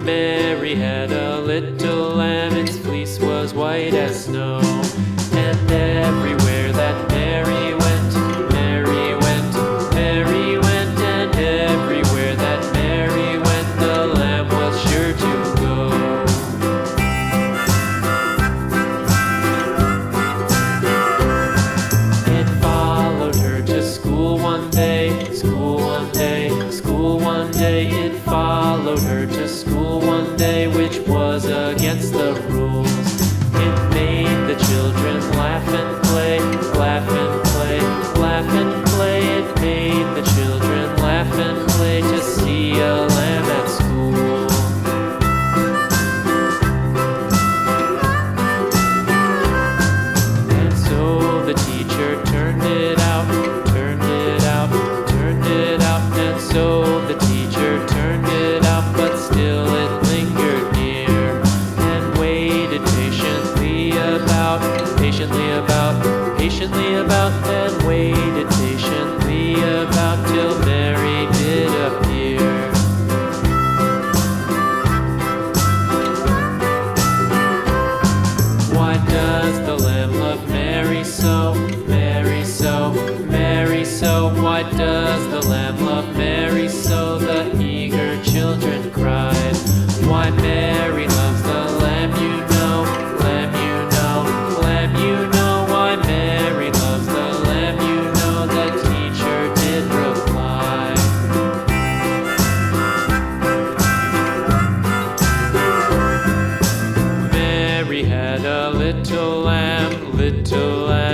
Mary had a little lamb, its fleece was white as snow. And everywhere that Mary went, Mary went, Mary went, and everywhere that Mary went, the lamb was sure to go. It followed her to school one day, school one day, school one day. It followed her to school one day, which was against the rules. It made the children laugh and play, laugh and play, laugh and play. It made the children laugh and play to see a lamb at school. And so the teacher turned it out, turned it out, turned it out. And so the teacher turned it out, but still it lingered near and waited patiently about, patiently about, patiently about, and waited patiently about till Mary did appear. Why does the lamb love Mary so, Mary so, Mary so? Why does the lamb love Mary so? The eager children cried. Why Mary loves the lamb, you know, lamb, you know, lamb, you know. Why Mary loves the lamb, you know, the teacher did reply. Mary had a little lamb, little lamb.